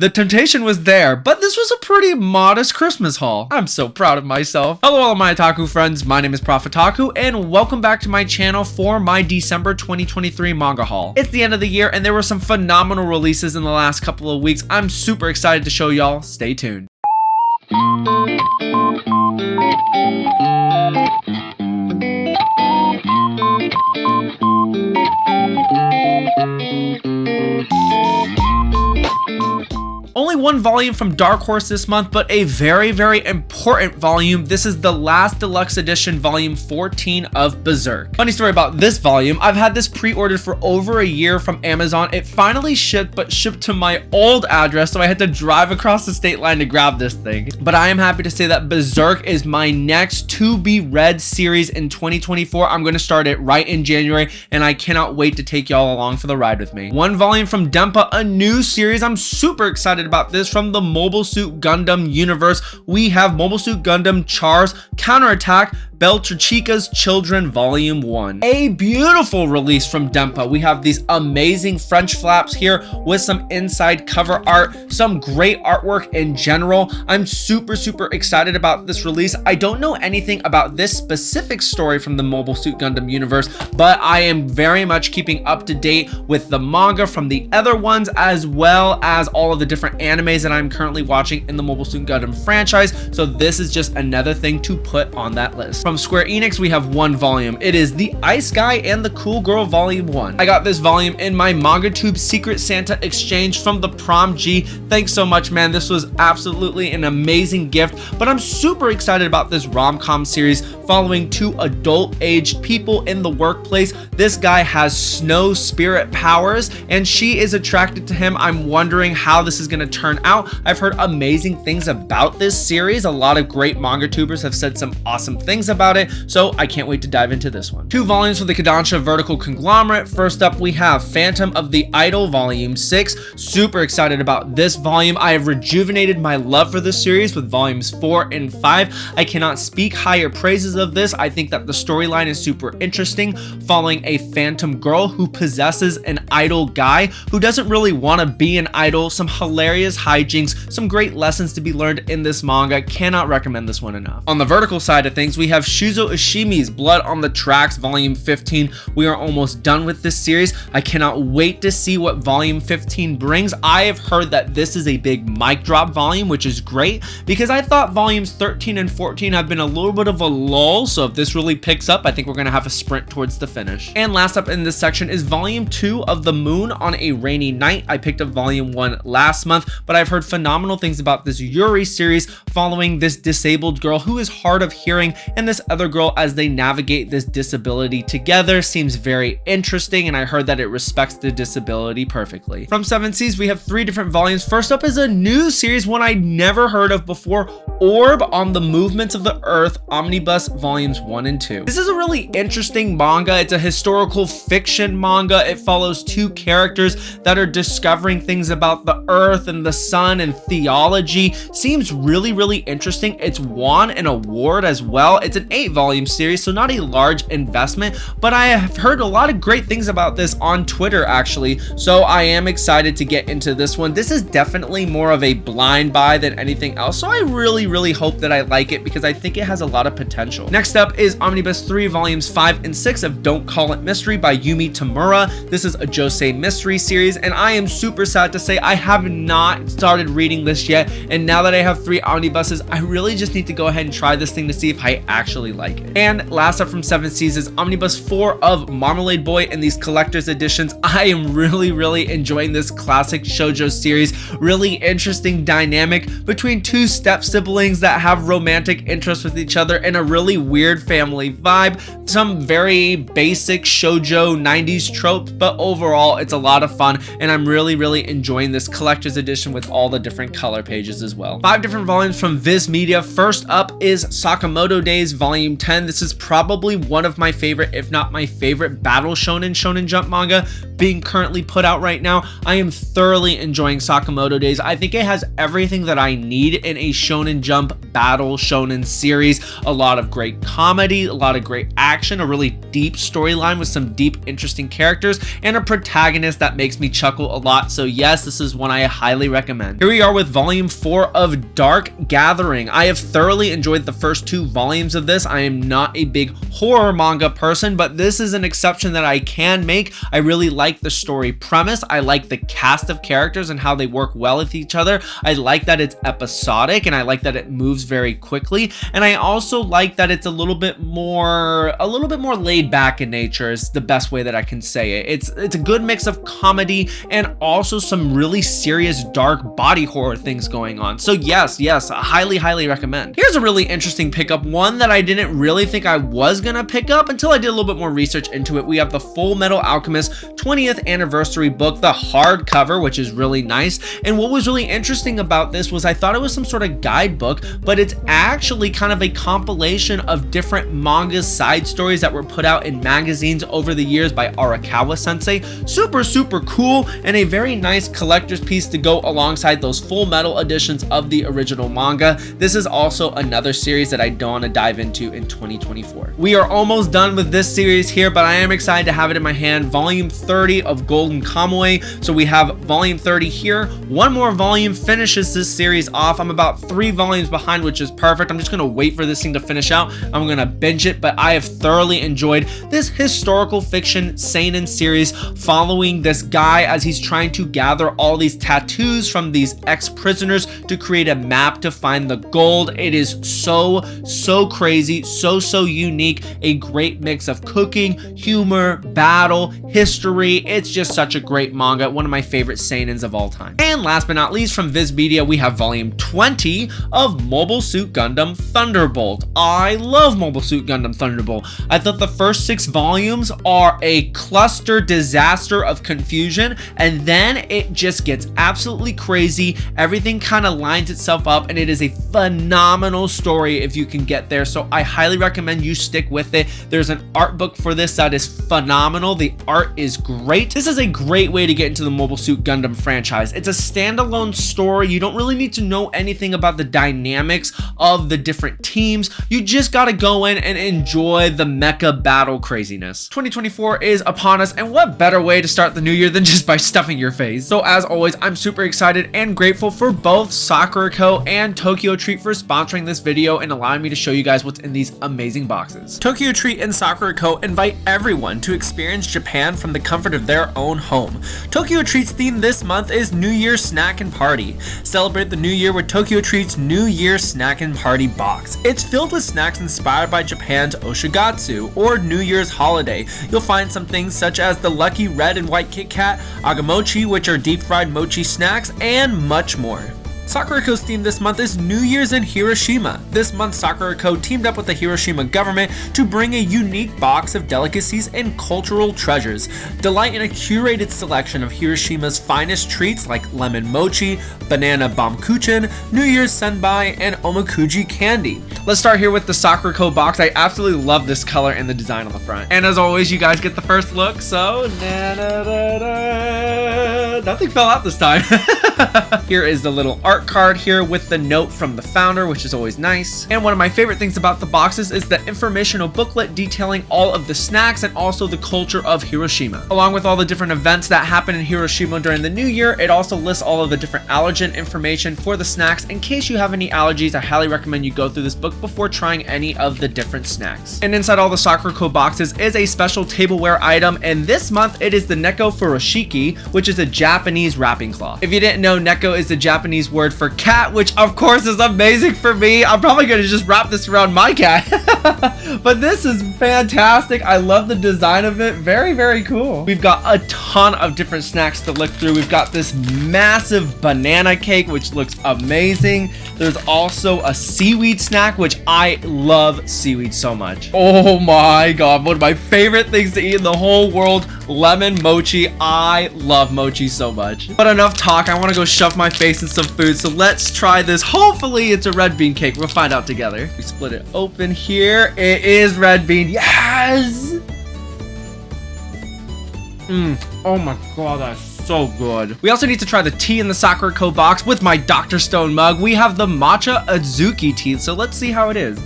The temptation was there, but this was a pretty modest Christmas haul. I'm so proud of myself. Hello all of my otaku friends, my name is Profitaku, and welcome back to my channel for my December 2023 manga haul. It's the end of the year and there were some phenomenal releases in the last couple of weeks. I'm super excited to show y'all. Stay tuned. Only one volume from Dark Horse this month, but a very, very important volume. This is the last deluxe edition, volume 14 of Berserk. Funny story about this volume, I've had this pre-ordered for over a year from Amazon. It finally shipped, but shipped to my old address, so I had to drive across the state line to grab this thing. But I am happy to say that Berserk is my next to-be-read series in 2024. I'm going to start it right in January, and I cannot wait to take y'all along for the ride with me. One volume from Denpai, a new series. I'm super excited about this from the Mobile Suit Gundam universe. We have Mobile Suit Gundam Char's Counterattack Beltrachica's Children Volume 1. A beautiful release from Denpai. We have these amazing French flaps here with some inside cover art, some great artwork in general. I'm super excited about this release. I don't know anything about this specific story from the Mobile Suit Gundam universe, but I am very much keeping up to date with the manga from the other ones, as well as all of the different animes that I'm currently watching in the Mobile Suit Gundam franchise. So this is just another thing to put on that list. From Square Enix, we have one volume. It is The Ice Guy and the Cool Girl Volume 1. I got this volume in my MangaTube Secret Santa exchange from the Prom G. Thanks so much, man. This was absolutely an amazing gift, but I'm super excited about this rom-com series following two adult-aged people in the workplace. This guy has snow spirit powers and she is attracted to him. I'm wondering how this is going to turn out. I've heard amazing things about this series. A lot of great manga tubers have said some awesome things about it, so I can't wait to dive into this one. Two volumes for the Kodansha Vertical Conglomerate. First up, we have Phantom of the Idol Volume 6. Super excited about this volume. I have rejuvenated my love for this series with volumes 4 and 5. I cannot speak higher praises of this. I think that the storyline is super interesting, following a phantom girl who possesses an idol guy who doesn't really want to be an idol. Some hilarious hijinks, some great lessons to be learned in this manga. Cannot recommend this one enough. On the vertical side of things, we have Shuzo Ishimi's Blood on the Tracks Volume 15. We are almost done with this series. I cannot wait to see what Volume 15 brings. I have heard that this is a big mic drop volume, which is great because I thought Volumes 13 and 14 have been a little bit of a lull, so if this really picks up, I think we're going to have a sprint towards the finish. And last up in this section is Volume 2 of The Moon on a Rainy Night. I picked up Volume 1 last month, but I've heard phenomenal things about this Yuri series following this disabled girl who is hard of hearing and this other girl as they navigate this disability together. Seems very interesting, and I heard that it respects the disability perfectly. From Seven Seas, we have 3 different volumes. First up is a new series, one I never heard of before, Orb on the Movements of the Earth Omnibus Volumes 1 and 2. This is a really interesting manga. It's a historical fiction manga. It follows 2 characters that are discovering things about the earth and the sun and theology. Seems really interesting. It's won an award as well. It's an 8-volume series, so not a large investment, but I have heard a lot of great things about this on Twitter actually, so I am excited to get into this one. This is definitely more of a blind buy than anything else, so I really hope that I like it because I think it has a lot of potential. Next up is Omnibus 3 Volumes 5 and 6 of Don't Call It Mystery by Yumi Tamura. This is a josei mystery series, and I am super sad to say I have not started reading this yet, and now that I have 3 omnibuses, I really just need to go ahead and try this thing to see if I actually like it. And last up from Seven Seas is Omnibus 4 of Marmalade Boy and these collector's editions. I am really enjoying this classic shoujo series. Really interesting dynamic between 2 step siblings that have romantic interests with each other and a really weird family vibe. Some very basic shoujo 90s tropes, but overall it's a lot of fun, and I'm really enjoying this collector's edition with all the different color pages as well. 5 different volumes from Viz Media. First up is Sakamoto Days volume 10. This is probably one of my favorite, if not my favorite, battle shonen jump manga being currently put out right now. I am thoroughly enjoying Sakamoto Days. I think it has everything that I need in a shonen jump battle shonen series. A lot of great comedy, a lot of great action, a really deep storyline with some deep, interesting characters, and a protagonist that makes me chuckle a lot. So yes, this is one I highly recommend. Here we are with volume 4 of Dark Gathering. I have thoroughly enjoyed the first 2 volumes of this. I am not a big horror manga person, but this is an exception that I can make. I really like the story premise. I like the cast of characters and how they work well with each other. I like that it's episodic, and I like that it moves very quickly. And I also like that it's a little bit more laid back in nature, is the best way that I can say it. It's a good mix of comedy and also some really serious dark body horror things going on. So yes, I highly recommend. Here's a really interesting pickup, one that I didn't really think I was gonna pick up until I did a little bit more research into it. We have the Full Metal Alchemist 20th anniversary book, the hardcover, which is really nice. And what was really interesting about this was I thought it was some sort of guidebook, but it's actually kind of a compilation of different manga side stories that were put out in magazines over the years by Arakawa sensei. Super cool, and a very nice collector's piece to go alongside those Full Metal editions of the original manga. This is also another series that I don't want to dive into in 2024. We are almost done with this series here, but I am excited to have it in my hand. Volume 30 of Golden Kamuy. So we have volume 30 here. One more volume finishes this series off. I'm about 3 volumes behind, which is perfect. I'm just gonna wait for this thing to finish out. I'm gonna binge it, but I have thoroughly enjoyed this historical fiction seinen series following this guy as he's trying to gather all these tattoos from these ex-prisoners to create a map to find the gold. It is so crazy, so unique. A great mix of cooking, humor, battle, history. It's just such a great manga, one of my favorite seinens of all time. And last but not least, from Viz Media, we have volume 20 of Mobile Suit Gundam Thunderbolt. I love Mobile Suit Gundam Thunderbolt. I thought the first 6 volumes are a cluster disaster of confusion, and then it just gets absolutely crazy. Everything kind of lines itself up, and it is a phenomenal story if you can get there. So I highly recommend you stick with it. There's an art book for this that is phenomenal. The art is great. This is a great way to get into the Mobile Suit Gundam franchise. It's a standalone story. You don't really need to know anything about the dynamics of the different teams. You just gotta go in and enjoy the mecha battle craziness. 2024 is upon us, and what better way to start the new year than just by stuffing your face? So as always, I'm super excited and grateful for both Sakuraco and Tokyo Treat for sponsoring this video and allowing me to show you guys what's in these amazing boxes. Tokyo Treat and Sakuraco invite everyone to experience Japan from the comfort of their own home. Tokyo Treat's theme this month is New Year's Snack and Party. Celebrate the new year with Tokyo Treat's New Year's Snack and Party box. It's filled with snacks inspired by Japan's Oshigatsu, or New Year's holiday. You'll find some things such as the Lucky Red and White Kit Kat, agamochi, which are deep fried mochi snacks, and much more. Sakuraco's theme this month is New Year's in Hiroshima. This month, Sakuraco teamed up with the Hiroshima government to bring a unique box of delicacies and cultural treasures. Delight in a curated selection of Hiroshima's finest treats like lemon mochi, banana bamkuchen, New Year's senbai, and omakuji candy. Let's start here with the Sakuraco box. I absolutely love this color and the design on the front. And as always, you guys get the first look, so nothing fell out this time. Here is the little art card here with the note from the founder, which is always nice. And one of my favorite things about the boxes is the informational booklet detailing all of the snacks and also the culture of Hiroshima. Along with all the different events that happen in Hiroshima during the new year, it also lists all of the different allergen information for the snacks. In case you have any allergies, I highly recommend you go through this book before trying any of the different snacks. And inside all the Sakuraco boxes is a special tableware item, and this month it is the Neko Furoshiki, which is a Japanese wrapping cloth. If you didn't know, Neko is the Japanese word for cat, which of course is amazing for me. I'm probably gonna just wrap this around my cat. But this is fantastic. I love the design of it. Very cool. We've got a ton of different snacks to look through. We've got this massive banana cake, which looks amazing. There's also a seaweed snack, which I love seaweed so much. Oh my god, one of my favorite things to eat in the whole world, lemon mochi. I love mochi so much. But enough talk. I want to go shove my face in some food. So let's try this. Hopefully it's a red bean cake. We'll find out together. We split it open here. It is red bean. Yes. Oh my god, that's so good. We also need to try the tea in the Sakuraco box with my Dr. Stone mug. We have the matcha azuki tea. So let's see how it is.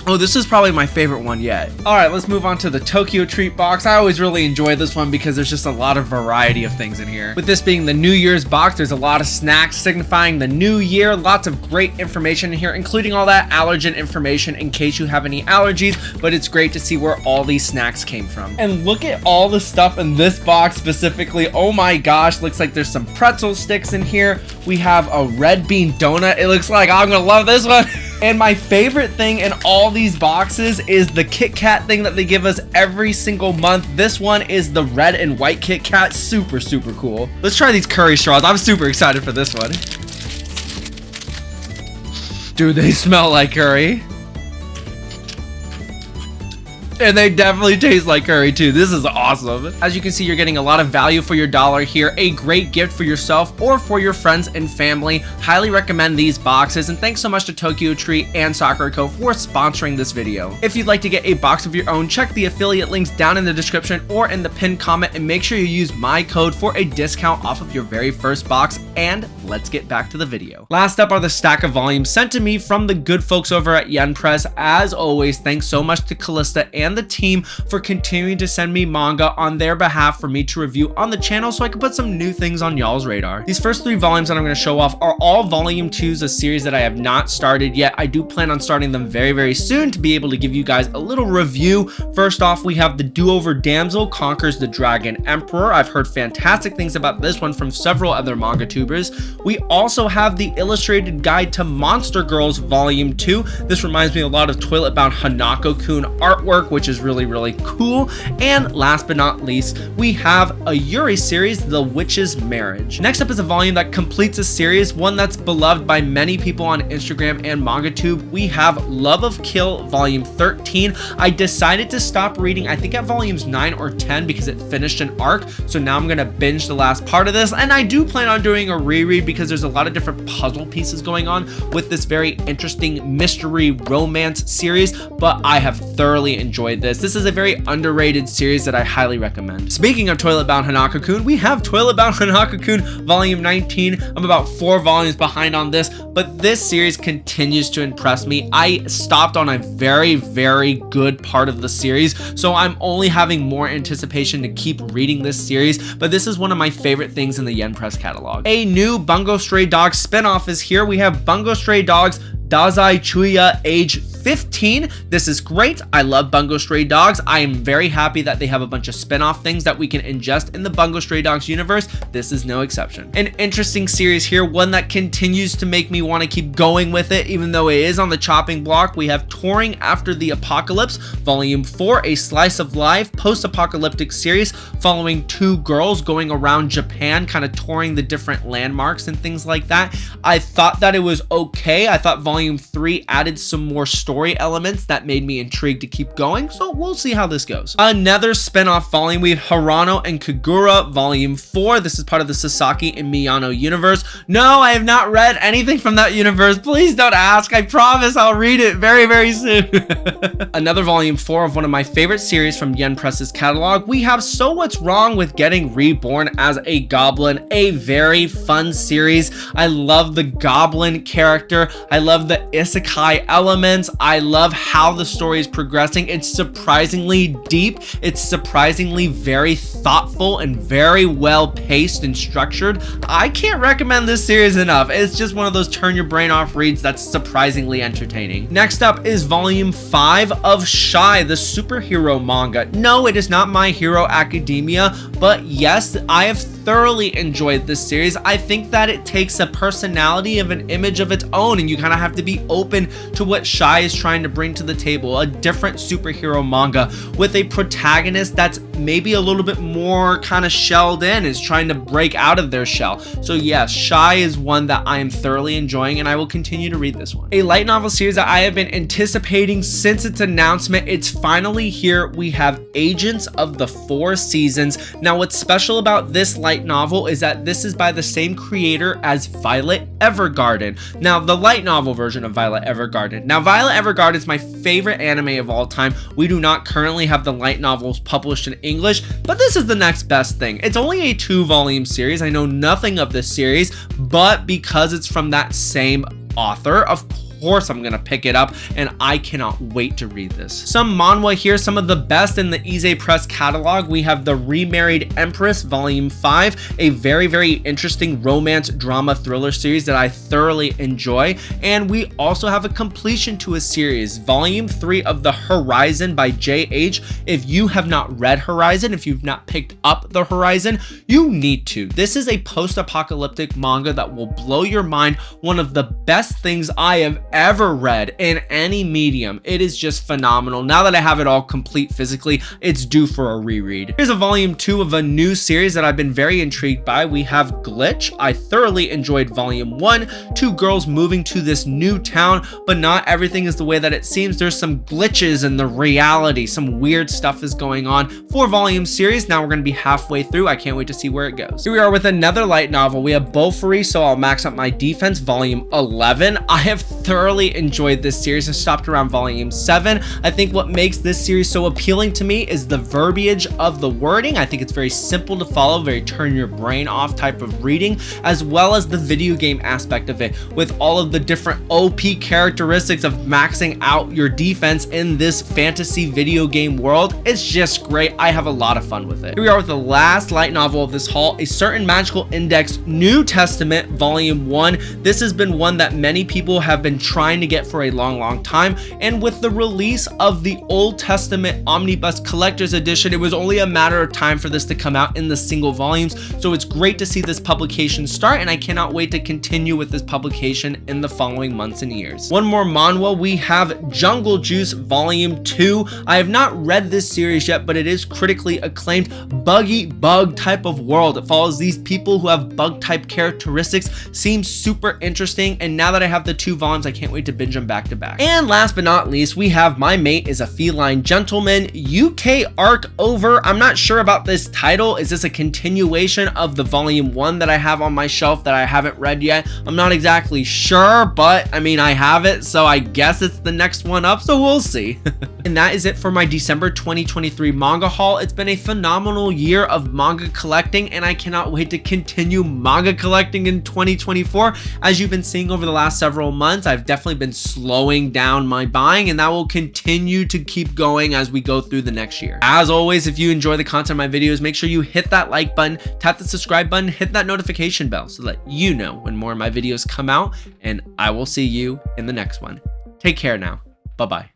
Oh, this is probably my favorite one yet. All right, let's move on to the Tokyo Treat box. I always really enjoy this one because there's just a lot of variety of things in here. With this being the New Year's box, there's a lot of snacks signifying the new year. Lots of great information in here, including all that allergen information in case you have any allergies, but it's great to see where all these snacks came from. And look at all the stuff in this box specifically. Oh my gosh, looks like there's some pretzel sticks in here. We have a red bean donut. It looks like I'm gonna love this one. And my favorite thing in all these boxes is the Kit Kat thing that they give us every single month. This one is the red and white Kit Kat. Super, super cool. Let's try these curry straws. I'm super excited for this one. Dude, they smell like curry. And they definitely taste like curry too. This is awesome. As you can see, you're getting a lot of value for your dollar here. A great gift for yourself or for your friends and family. Highly recommend these boxes. And thanks so much to Tokyo Treat and Sakuraco for sponsoring this video. If you'd like to get a box of your own, check the affiliate links down in the description or in the pinned comment, and make sure you use my code for a discount off of your very first box. And let's get back to the video. Last up are the stack of volumes sent to me from the good folks over at Yen Press. As always, thanks so much to Callista and the team for continuing to send me manga on their behalf for me to review on the channel so I can put some new things on y'all's radar. These first 3 volumes that I'm going to show off are all volume 2s, a series that I have not started yet. I do plan on starting them very, very soon to be able to give you guys a little review. First off, we have The Do-Over Damsel Conquers the Dragon Emperor. I've heard fantastic things about this one from several other manga tubers. We also have the Illustrated Guide to Monster Girls Volume 2. This reminds me a lot of Toilet Bound Hanako-kun artwork, which is really, really cool. And last but not least, we have a Yuri series, The Witch's Marriage. Next up is a volume that completes a series, one that's beloved by many people on Instagram and MangaTube. We have Love of Kill Volume 13. I decided to stop reading, I think at volumes 9 or 10 because it finished an arc. So now I'm gonna binge the last part of this, and I do plan on doing a reread because there's a lot of different puzzle pieces going on with this very interesting mystery romance series, but I have thoroughly enjoyed this. This is a very underrated series that I highly recommend. Speaking of Toilet Bound Hanako-kun, we have Toilet Bound Hanako-kun Volume 19. I'm about 4 volumes behind on this, but this series continues to impress me. I stopped on a very, very good part of the series, so I'm only having more anticipation to keep reading this series, but this is one of my favorite things in the Yen Press catalog. A new Bungo Stray Dogs spinoff is here. We have Bungo Stray Dogs Dazai Chuya age 15. This is great. I love Bungo Stray Dogs. I am very happy that they have a bunch of spin-off things that we can ingest in the Bungo Stray Dogs universe. This is no exception. An interesting series here, one that continues to make me want to keep going with it, even though it is on the chopping block. We have Touring After the Apocalypse, Volume 4, a slice of life post-apocalyptic series following 2 girls going around Japan, kind of touring the different landmarks and things like that. I thought that it was okay. I thought Volume 3 added some more story elements that made me intrigued to keep going, so we'll see how this goes. Another spin-off volume, we have Harano and Kagura Volume 4. This is part of the Sasaki and Miyano universe. No, I have not read anything from that universe. Please don't ask. I promise I'll read it very, very soon. Another Volume 4 of one of my favorite series from Yen Press's catalog. We have So What's Wrong with Getting Reborn as a Goblin, a very fun series. I love the goblin character. I love the isekai elements. I love how the story is progressing. It's surprisingly deep. It's surprisingly very thoughtful and very well paced and structured. I can't recommend this series enough. It's just one of those turn your brain off reads that's surprisingly entertaining. Next up is Volume 5 of Shy, the superhero manga. No, it is not My Hero Academia, but yes, I have thoroughly enjoyed this series. I think that it takes a personality of an image of its own, and you kind of have to be open to what Shai is trying to bring to the table. A different superhero manga with a protagonist that's maybe a little bit more kind of shelled in, is trying to break out of their shell. So yes, Shai is one that I am thoroughly enjoying, and I will continue to read this one. A light novel series that I have been anticipating since its announcement. It's finally here. We have Agents of the Four Seasons. Now, what's special about this light novel is that this is by the same creator as Violet Evergarden. Now, the light novel version of Violet Evergarden. Now, Violet Evergarden is my favorite anime of all time. We do not currently have the light novels published in English, but this is the next best thing. It's only a 2-volume series. I know nothing of this series, but because it's from that same author, of course I'm gonna pick it up, and I cannot wait to read this. Some manhwa here, some of the best in the Ise Press catalog. We have The Remarried Empress Volume 5, a very interesting romance drama thriller series that I thoroughly enjoy, and we also have a completion to a series, Volume 3 of The Horizon by JH. If you have not read Horizon, if you've not picked up The Horizon, you need to. This is a post-apocalyptic manga that will blow your mind. One of the best things I have ever read in any medium. It is just phenomenal. Now that I have it all complete physically, it's due for a reread. Here's a volume 2 of a new series that I've been very intrigued by. We have Glitch. I thoroughly enjoyed volume 1. 2 girls moving to this new town, but not everything is the way that it seems. There's some glitches in the reality. Some weird stuff is going on. 4-volume series. Now we're going to be halfway through. I can't wait to see where it goes. Here we are with another light novel. We have Bofuri, So I'll Max Up My Defense, volume 11. I have thoroughly enjoyed this series. I stopped around volume 7. I think what makes this series so appealing to me is the verbiage of the wording. I think it's very simple to follow, very turn your brain off type of reading, as well as the video game aspect of it, with all of the different OP characteristics of maxing out your defense in this fantasy video game world. It's just great. I have a lot of fun with it. Here we are with the last light novel of this haul, A Certain Magical Index New Testament volume 1. This has been one that many people have been trying to get for a long time, and with the release of the Old Testament Omnibus Collector's Edition, it was only a matter of time for this to come out in the single volumes. So it's great to see this publication start, and I cannot wait to continue with this publication in the following months and years. One more manhwa, we have Jungle Juice volume 2. I have not read this series yet, but it is critically acclaimed. Buggy bug type of world. It follows these people who have bug type characteristics. Seems super interesting, and now that I have the 2 volumes, I can't wait to binge them back to back. And last but not least, we have My Mate is a Feline Gentleman UK arc over. I'm not sure about this title. Is this a continuation of the volume 1 that I have on my shelf that I haven't read yet? I'm not exactly sure, but I mean, I have it, so I guess it's the next one up, so we'll see. And that is it for my December 2023 manga haul. It's been a phenomenal year of manga collecting, and I cannot wait to continue manga collecting in 2024. As you've been seeing over the last several months, I've definitely been slowing down my buying, and that will continue to keep going as we go through the next year. As always, if you enjoy the content of my videos, make sure you hit that like button, tap the subscribe button, hit that notification bell so that you know when more of my videos come out, and I will see you in the next one. Take care now. Bye-bye.